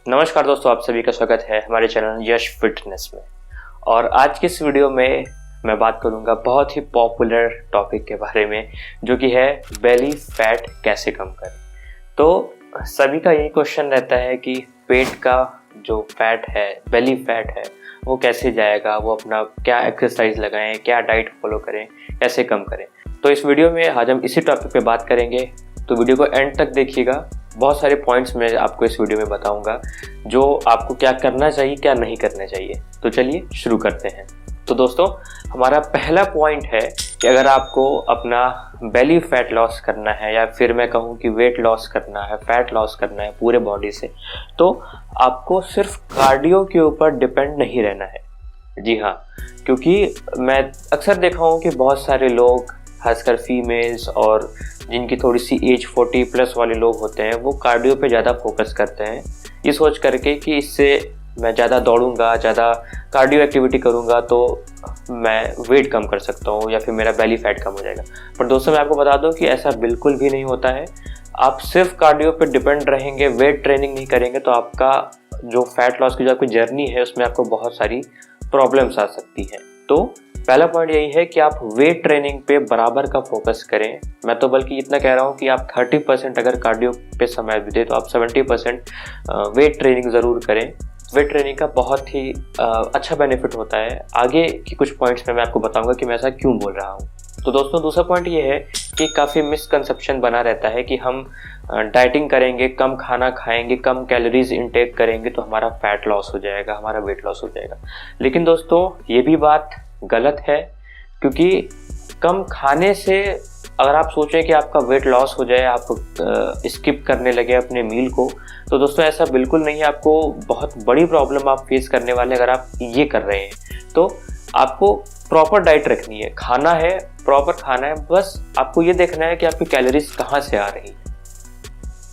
नमस्कार दोस्तों, आप सभी का स्वागत है हमारे चैनल यश फिटनेस में। और आज की इस वीडियो में मैं बात करूंगा बहुत ही पॉपुलर टॉपिक के बारे में, जो कि है बेली फैट कैसे कम करें। तो सभी का यही क्वेश्चन रहता है कि पेट का जो फैट है, बेली फैट है, वो कैसे जाएगा, वो अपना क्या एक्सरसाइज लगाएं, क्या डाइट फॉलो करें, कैसे कम करें। तो इस वीडियो में आज हम इसी टॉपिक पे बात करेंगे, तो वीडियो को एंड तक देखिएगा। बहुत सारे पॉइंट्स मैं आपको इस वीडियो में बताऊंगा जो आपको क्या करना चाहिए, क्या नहीं करना चाहिए। तो चलिए शुरू करते हैं। तो दोस्तों, हमारा पहला पॉइंट है कि अगर आपको अपना बेली फैट लॉस करना है, या फिर मैं कहूँ कि वेट लॉस करना है, फैट लॉस करना है पूरे बॉडी से, तो आपको सिर्फ कार्डियो के ऊपर डिपेंड नहीं रहना है। जी हाँ, क्योंकि मैं अक्सर देखा हूँ कि बहुत सारे लोग, खासकर फीमेल्स और जिनकी थोड़ी सी एज 40+ वाले लोग होते हैं, वो कार्डियो पे ज़्यादा फोकस करते हैं, ये सोच करके कि इससे मैं ज़्यादा दौड़ूंगा, ज़्यादा कार्डियो एक्टिविटी करूंगा तो मैं वेट कम कर सकता हूँ या फिर मेरा बेली फैट कम हो जाएगा। पर दोस्तों, मैं आपको बता दूं कि ऐसा बिल्कुल भी नहीं होता है। आप सिर्फ कार्डियो पे डिपेंड रहेंगे, वेट ट्रेनिंग नहीं करेंगे, तो आपका जो फैट लॉस की जो आपकी जर्नी है उसमें आपको बहुत सारी प्रॉब्लम्स आ सकती हैं। तो पहला पॉइंट यही है कि आप वेट ट्रेनिंग पे बराबर का फोकस करें। मैं तो बल्कि इतना कह रहा हूँ कि आप 30% अगर कार्डियो पे समय भी दे, तो आप 70% वेट ट्रेनिंग ज़रूर करें। वेट ट्रेनिंग का बहुत ही अच्छा बेनिफिट होता है। आगे की कुछ पॉइंट्स में मैं आपको बताऊंगा कि मैं ऐसा क्यों बोल रहा हूँ। तो दोस्तों, दूसरा पॉइंट ये है कि काफ़ी मिसकंसेप्शन बना रहता है कि हम डाइटिंग करेंगे, कम खाना खाएंगे, कम कैलोरीज इनटेक करेंगे तो हमारा फैट लॉस हो जाएगा, हमारा वेट लॉस हो जाएगा। लेकिन दोस्तों, ये भी बात गलत है, क्योंकि कम खाने से अगर आप सोचें कि आपका वेट लॉस हो जाए, आप स्किप करने लगे अपने मील को, तो दोस्तों ऐसा बिल्कुल नहीं है। आपको बहुत बड़ी प्रॉब्लम आप फेस करने वाले अगर आप ये कर रहे हैं। तो आपको प्रॉपर डाइट रखनी है, खाना है, प्रॉपर खाना है, बस आपको ये देखना है कि आपकी कैलोरीज कहाँ से आ रही।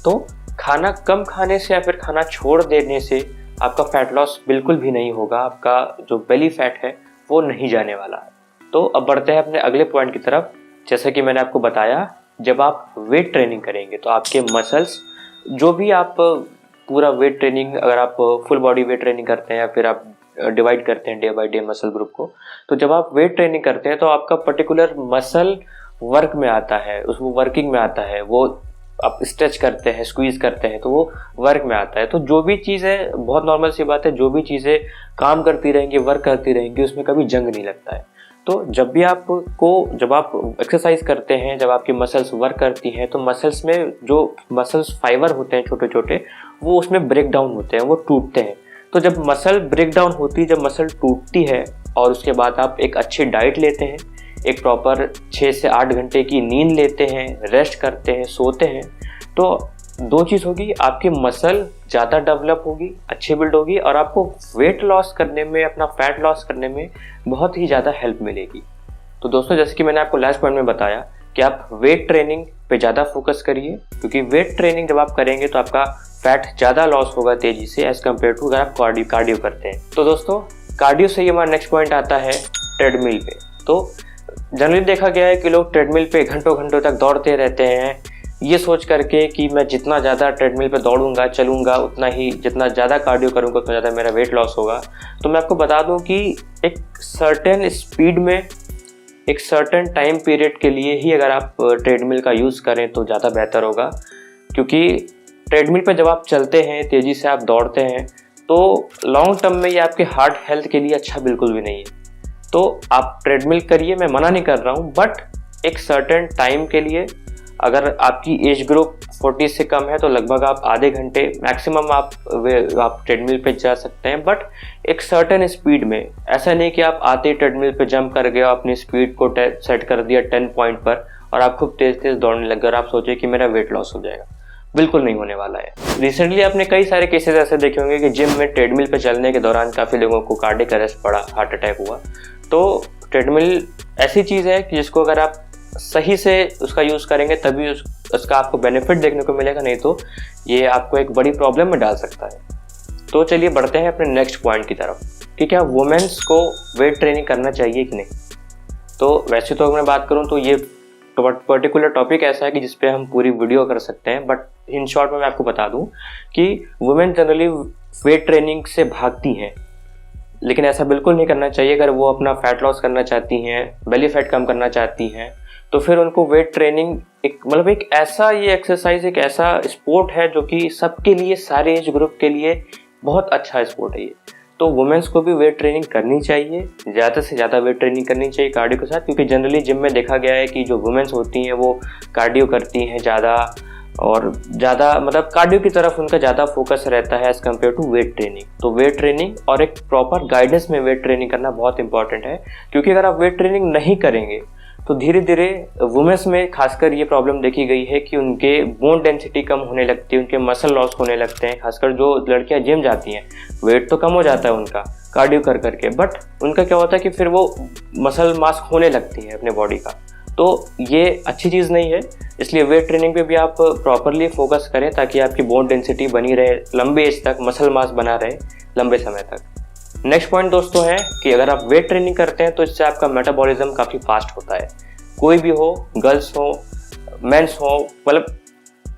तो खाना कम खाने से या फिर खाना छोड़ देने से आपका फैट लॉस बिल्कुल भी नहीं होगा। आपका जो बेली फैट है वो नहीं जाने वाला है। तो अब बढ़ते हैं अपने अगले पॉइंट की तरफ। जैसा कि मैंने आपको बताया, जब आप वेट ट्रेनिंग करेंगे तो आपके मसल्स, जो भी आप पूरा वेट ट्रेनिंग, अगर आप फुल बॉडी वेट ट्रेनिंग करते हैं या फिर आप डिवाइड करते हैं day by day muscle group को, तो जब आप वेट ट्रेनिंग करते हैं तो आपका पर्टिकुलर मसल वर्क में आता है, उसको वर्किंग में आता है। वो आप स्ट्रेच करते हैं, स्क्वीज करते हैं, तो वो वर्क में आता है। तो जो भी चीज़ें, बहुत नॉर्मल सी बात है, जो भी चीज़ें काम करती रहेंगी, वर्क करती रहेंगी, उसमें कभी जंग नहीं लगता है। तो जब आप एक्सरसाइज करते हैं, जब आपकी मसल्स वर्क करती हैं, तो मसल्स में जो मसल्स फाइबर होते हैं छोटे छोटे, वो उसमें ब्रेक डाउन होते हैं, वो टूटते हैं। तो जब मसल ब्रेक डाउन होती है, जब मसल टूटती है, और उसके बाद आप एक अच्छी डाइट लेते हैं, एक प्रॉपर 6 से 8 घंटे की नींद लेते हैं, रेस्ट करते हैं, सोते हैं, तो दो चीज़ होगी, आपकी मसल ज़्यादा डेवलप होगी, अच्छी बिल्ड होगी, और आपको वेट लॉस करने में, अपना फैट लॉस करने में बहुत ही ज़्यादा हेल्प मिलेगी। तो दोस्तों, जैसे कि मैंने आपको लास्ट पॉइंट में बताया कि आप वेट ट्रेनिंग पे ज़्यादा फोकस करिए, क्योंकि वेट ट्रेनिंग जब आप करेंगे तो आपका फैट ज़्यादा लॉस होगा तेज़ी से, एज़ कम्पेयर टू अगर आप कार्डियो करते हैं। तो दोस्तों, कार्डियो से ही हमारा नेक्स्ट पॉइंट आता है ट्रेडमिल पे। तो जनरली देखा गया है कि लोग ट्रेडमिल पे घंटों घंटों तक दौड़ते रहते हैं, ये सोच करके कि मैं जितना ज़्यादा ट्रेडमिल पे दौड़ूंगा, चलूंगा, उतना ही, जितना ज़्यादा कार्डियो करूंगा उतना ज़्यादा मेरा वेट लॉस होगा। तो मैं आपको बता दूं कि एक सर्टेन स्पीड में, एक सर्टेन टाइम पीरियड के लिए ही अगर आप ट्रेडमिल का यूज़ करें तो ज़्यादा बेहतर होगा। क्योंकि ट्रेडमिल पर जब आप चलते हैं, तेज़ी से आप दौड़ते हैं, तो लॉन्ग टर्म में ये आपके हार्ट हेल्थ के लिए अच्छा बिल्कुल भी नहीं है। तो आप ट्रेडमिल करिए, मैं मना नहीं कर रहा हूँ, बट एक सर्टेन टाइम के लिए। अगर आपकी एज ग्रुप 40 से कम है तो लगभग आप आधे घंटे मैक्सिमम आप ट्रेडमिल पे जा सकते हैं, बट एक सर्टेन स्पीड में। ऐसा नहीं कि आप आते ही ट्रेडमिल पे जंप कर गए, अपनी स्पीड को सेट कर दिया 10 पॉइंट पर और आप खूब तेज तेज दौड़ने लग गए और आप सोचे कि मेरा वेट लॉस हो जाएगा। बिल्कुल नहीं होने वाला है। रिसेंटली आपने कई सारे केसेस ऐसे देखे होंगे कि जिम में ट्रेडमिल पे चलने के दौरान काफ़ी लोगों को कार्डियक अरेस्ट पड़ा, हार्ट अटैक हुआ। तो ट्रेडमिल ऐसी चीज़ है कि जिसको अगर आप सही से उसका यूज़ करेंगे तभी उसका आपको बेनिफिट देखने को मिलेगा, नहीं तो ये आपको एक बड़ी प्रॉब्लम में डाल सकता है। तो चलिए बढ़ते हैं अपने नेक्स्ट पॉइंट की तरफ कि क्या वुमेन्स को वेट ट्रेनिंग करना चाहिए कि नहीं। तो वैसे तो अगर मैं बात करूँ तो ये पर्टिकुलर टॉपिक ऐसा है कि जिसपे हम पूरी वीडियो कर सकते हैं, बट इन शॉर्ट में मैं आपको बता दूं कि वुमेन जनरली वेट ट्रेनिंग से भागती हैं, लेकिन ऐसा बिल्कुल नहीं करना चाहिए। अगर वो अपना फैट लॉस करना चाहती हैं, बेली फैट कम करना चाहती हैं, तो फिर उनको वेट ट्रेनिंग एक ऐसा ये एक्सरसाइज एक ऐसा स्पोर्ट है जो कि सबके लिए, सारे एज ग्रुप के लिए बहुत अच्छा स्पोर्ट है ये। तो वुमेन्स को भी वेट ट्रेनिंग करनी चाहिए, ज़्यादा से ज़्यादा वेट ट्रेनिंग करनी चाहिए कार्डियो के साथ, क्योंकि जनरली जिम में देखा गया है कि जो वुमेन्स होती हैं वो कार्डियो करती हैं ज़्यादा, और ज़्यादा कार्डियो की तरफ उनका ज़्यादा फोकस रहता है as compare to weight training. तो वेट ट्रेनिंग और एक प्रॉपर गाइडेंस में वेट ट्रेनिंग करना बहुत इंपॉर्टेंट है, क्योंकि अगर आप वेट ट्रेनिंग नहीं करेंगे तो धीरे धीरे वुमेन्स में खासकर ये प्रॉब्लम देखी गई है कि उनके बोन डेंसिटी कम होने लगती है, उनके मसल लॉस होने लगते हैं। खासकर जो लड़कियां जिम जाती हैं, वेट तो कम हो जाता है उनका कार्डियो कर करके, बट उनका क्या होता है कि फिर वो मसल मास होने लगती है अपने बॉडी का। तो ये अच्छी चीज़ नहीं है, इसलिए वेट ट्रेनिंग पे भी आप प्रॉपरली फोकस करें ताकि आपकी बोन डेंसिटी बनी रहे लंबे एज तक, मसल मास बना रहे लंबे समय तक। नेक्स्ट पॉइंट दोस्तों है कि अगर आप वेट ट्रेनिंग करते हैं तो इससे आपका मेटाबॉलिज्म काफ़ी फास्ट होता है। कोई भी हो, गर्ल्स हो, मेंस हो,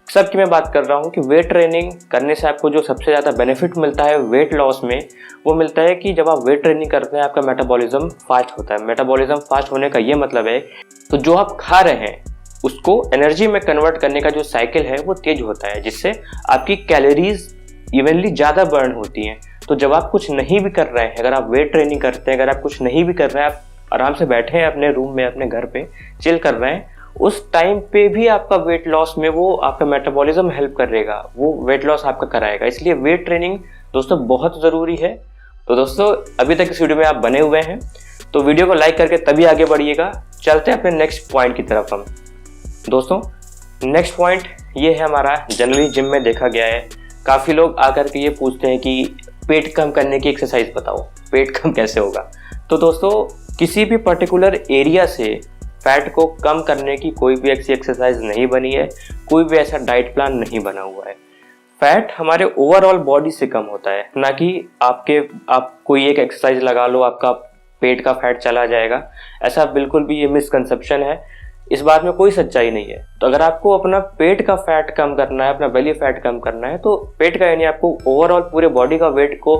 सबकी मैं बात कर रहा हूँ कि वेट ट्रेनिंग करने से आपको जो सबसे ज़्यादा बेनिफिट मिलता है वेट लॉस में, वो मिलता है कि जब आप वेट ट्रेनिंग करते हैं आपका मेटाबॉलिज्म फास्ट होता है। मेटाबॉलिज्म फास्ट होने का ये मतलब है तो जो आप खा रहे हैं उसको एनर्जी में कन्वर्ट करने का जो साइकिल है वो तेज होता है, जिससे आपकी कैलोरीज इवनली ज़्यादा बर्न होती हैं। तो जब आप कुछ नहीं भी कर रहे हैं, अगर आप वेट ट्रेनिंग करते हैं, अगर आप कुछ नहीं भी कर रहे हैं, आप आराम से बैठे हैं अपने रूम में, अपने घर पे चिल कर रहे हैं, उस टाइम पे भी आपका वेट लॉस में वो आपका मेटाबॉलिज्म हेल्प करेगा, वो वेट लॉस आपका कराएगा। इसलिए वेट ट्रेनिंग दोस्तों बहुत ज़रूरी है। तो दोस्तों अभी तक इस वीडियो में आप बने हुए हैं तो वीडियो को लाइक करके तभी आगे बढ़िएगा। चलते हैं अपने नेक्स्ट पॉइंट की तरफ। हम दोस्तों नेक्स्ट पॉइंट ये है हमारा, जनरली जिम में देखा गया है काफ़ी लोग आकर के ये पूछते हैं कि पेट कम करने की एक्सरसाइज बताओ, पेट कम कैसे होगा। तो दोस्तों किसी भी पर्टिकुलर एरिया से फैट को कम करने की कोई भी ऐसी एक्सरसाइज नहीं बनी है, कोई भी ऐसा डाइट प्लान नहीं बना हुआ है। फैट हमारे ओवरऑल बॉडी से कम होता है, ना कि आप कोई एक एक्सरसाइज लगा लो आपका पेट का फैट चला जाएगा। ऐसा बिल्कुल भी ये मिसकंसेप्शन है, इस बात में कोई सच्चाई नहीं है। तो अगर आपको अपना पेट का फैट कम करना है, अपना बेली फैट कम करना है, तो पेट का यानी आपको ओवरऑल पूरे बॉडी का वेट को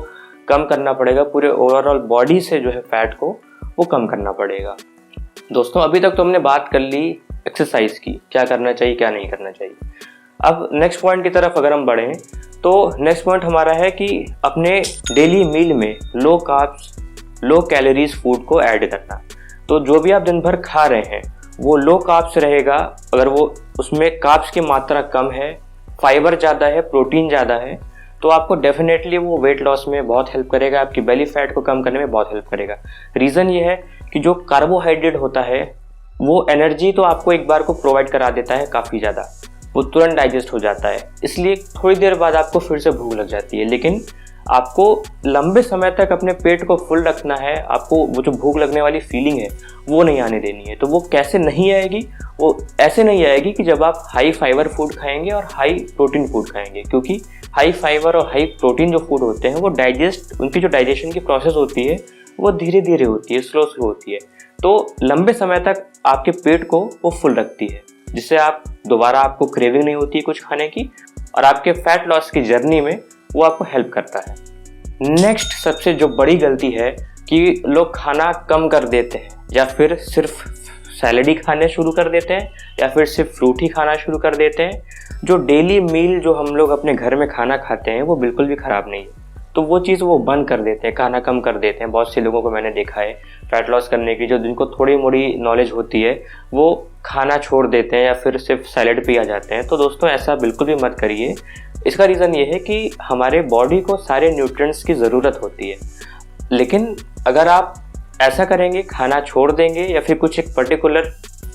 कम करना पड़ेगा, पूरे ओवरऑल बॉडी से जो है फैट को वो कम करना पड़ेगा। दोस्तों अभी तक तो हमने बात कर ली एक्सरसाइज की, क्या करना चाहिए क्या नहीं करना चाहिए। अब नेक्स्ट पॉइंट की तरफ अगर हम बढ़ें तो नेक्स्ट पॉइंट हमारा है कि अपने डेली मील में low carbs, low calories food को ऐड करना। तो जो भी आप दिन भर खा रहे हैं वो लो कार्ब्स रहेगा। अगर वो उसमें कार्ब्स की मात्रा कम है, फाइबर ज़्यादा है, प्रोटीन ज़्यादा है, तो आपको डेफिनेटली वो वेट लॉस में बहुत हेल्प करेगा, आपकी बेली फैट को कम करने में बहुत हेल्प करेगा। रीज़न ये है कि जो कार्बोहाइड्रेट होता है वो एनर्जी तो आपको एक बार को प्रोवाइड करा देता है काफ़ी ज़्यादा, वो तुरंत डाइजेस्ट हो जाता है, इसलिए थोड़ी देर बाद आपको फिर से भूख लग जाती है। लेकिन आपको लंबे समय तक अपने पेट को फुल रखना है, आपको वो जो भूख लगने वाली फीलिंग है वो नहीं आने देनी है। तो वो कैसे नहीं आएगी? वो ऐसे नहीं आएगी कि जब आप हाई फाइबर फूड खाएंगे और हाई प्रोटीन फूड खाएंगे, क्योंकि हाई फाइबर और हाई प्रोटीन जो फूड होते हैं वो उनकी जो डाइजेशन की प्रोसेस होती है वो धीरे धीरे होती है, स्लो होती है। तो लंबे समय तक आपके पेट को वो फुल रखती है, जिससे दोबारा आपको क्रेविंग नहीं होती है कुछ खाने की, और आपके फैट लॉस की जर्नी में वो आपको हेल्प करता है। नेक्स्ट सबसे जो बड़ी गलती है कि लोग खाना कम कर देते हैं, या फिर सिर्फ सैलेड ही खाने शुरू कर देते हैं, या फिर सिर्फ फ्रूट ही खाना शुरू कर देते हैं। जो डेली मील जो हम लोग अपने घर में खाना खाते हैं वो बिल्कुल भी ख़राब नहीं है, तो वो चीज़ वो बंद कर देते हैं, खाना कम कर देते हैं। बहुत से लोगों को मैंने देखा है फैट लॉस करने की, जो जिनको थोड़ी मोड़ी नॉलेज होती है वो खाना छोड़ देते हैं या फिर सिर्फ सैलेड पे आ जाते हैं। तो दोस्तों ऐसा बिल्कुल भी मत करिए। इसका रीज़न ये है कि हमारे बॉडी को सारे न्यूट्रिएंट्स की ज़रूरत होती है, लेकिन अगर आप ऐसा करेंगे, खाना छोड़ देंगे या फिर कुछ एक पर्टिकुलर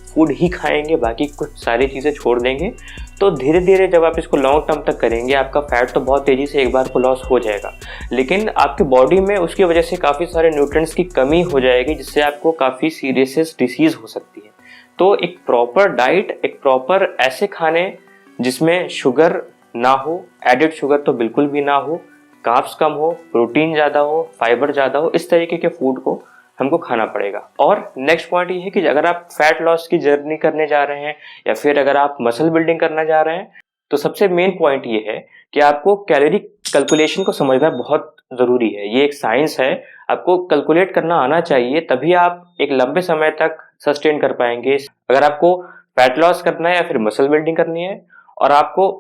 फूड ही खाएंगे, बाकी कुछ सारी चीज़ें छोड़ देंगे, तो धीरे धीरे जब आप इसको लॉन्ग टर्म तक करेंगे आपका फैट तो बहुत तेज़ी से एक बार को लॉस हो जाएगा, लेकिन आपकी बॉडी में उसकी वजह से काफ़ी सारे न्यूट्रिएंट्स की कमी हो जाएगी, जिससे आपको काफ़ी सीरियस डिसीज़ हो सकती है। तो एक प्रॉपर डाइट, एक प्रॉपर ऐसे खाने जिसमें शुगर ना हो, एडेड शुगर तो बिल्कुल भी ना हो, कार्ब्स कम हो, प्रोटीन ज़्यादा हो, फाइबर ज़्यादा हो, इस तरीके के फूड को हमको खाना पड़ेगा। और नेक्स्ट पॉइंट ये है कि अगर आप फैट लॉस की जर्नी करने जा रहे हैं या फिर अगर आप मसल बिल्डिंग करना जा रहे हैं, तो सबसे मेन पॉइंट ये है कि आपको कैलोरी कैलकुलेशन को समझना बहुत ज़रूरी है। ये एक साइंस है, आपको कैलकुलेट करना आना चाहिए, तभी आप एक लंबे समय तक सस्टेन कर पाएंगे। अगर आपको फैट लॉस करना है या फिर मसल बिल्डिंग करनी है और आपको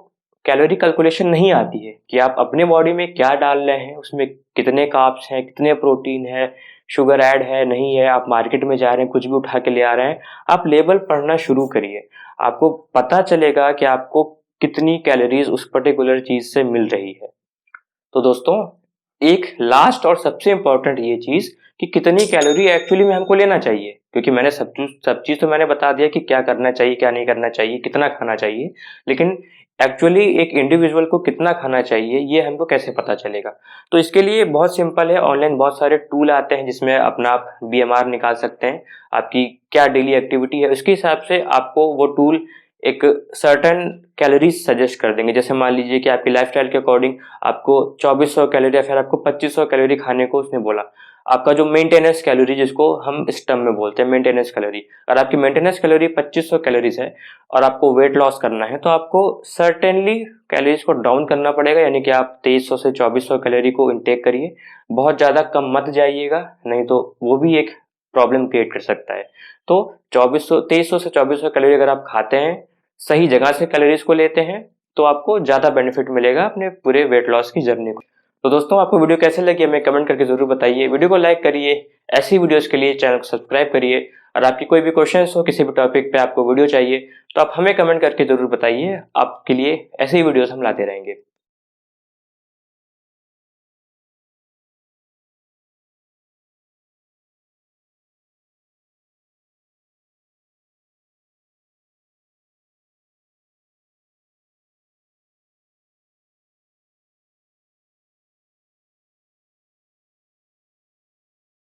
कैलोरी कैलकुलेशन नहीं आती है कि आप अपने बॉडी में क्या डाल रहे हैं, उसमें कितने कार्ब्स हैं, कितने प्रोटीन है, शुगर ऐड है नहीं है, आप मार्केट में जा रहे हैं कुछ भी उठा के ले आ रहे हैं, आप लेबल पढ़ना शुरू करिए। आपको पता चलेगा कि आपको कितनी कैलोरीज उस पर्टिकुलर चीज से मिल रही है। तो दोस्तों, एक लास्ट और सबसे इंपॉर्टेंट ये चीज कि कितनी कैलोरी एक्चुअली में हमको लेना चाहिए, क्योंकि मैंने सब चीज तो मैंने बता दिया कि क्या करना चाहिए, क्या नहीं करना चाहिए, कितना खाना चाहिए, लेकिन एक्चुअली एक इंडिविजुअल को कितना खाना चाहिए ये हमको कैसे पता चलेगा। तो इसके लिए बहुत सिंपल है, ऑनलाइन बहुत सारे टूल आते हैं जिसमें अपना आप BMR निकाल सकते हैं, आपकी क्या डेली एक्टिविटी है उसके हिसाब से आपको वो टूल एक सर्टेन कैलोरीज सजेस्ट कर देंगे। जैसे मान लीजिए कि आपकी लाइफस्टाइल के अकॉर्डिंग आपको 2400 कैलोरी या फिर आपको 2500 कैलोरी खाने को उसने बोला, आपका जो मेंटेनेंस कैलोरी जिसको हम इस टर्म में बोलते हैं मेंटेनेंस कैलोरी, और आपकी मेंटेनेंस कैलोरी 2500 कैलोरीज है और आपको वेट लॉस करना है, तो आपको सर्टेनली कैलोरीज को डाउन करना पड़ेगा। यानी कि आप 2300 से 2400 कैलोरी को इंटेक करिए, बहुत ज़्यादा कम मत जाइएगा, नहीं तो वो भी एक प्रॉब्लम क्रिएट कर सकता है। तो 2300 से 2400 कैलोरी अगर आप खाते हैं, सही जगह से कैलोरीज को लेते हैं, तो आपको ज़्यादा बेनिफिट मिलेगा अपने पूरे वेट लॉस की जर्नी को। तो दोस्तों, आपको वीडियो कैसे लगी हमें कमेंट करके जरूर बताइए। वीडियो को लाइक करिए, ऐसी वीडियोस के लिए चैनल को सब्सक्राइब करिए, और आपकी कोई भी क्वेश्चन हो, किसी भी टॉपिक पे आपको वीडियो चाहिए, तो आप हमें कमेंट करके जरूर बताइए। आपके लिए ऐसे ही वीडियोस हम लाते रहेंगे।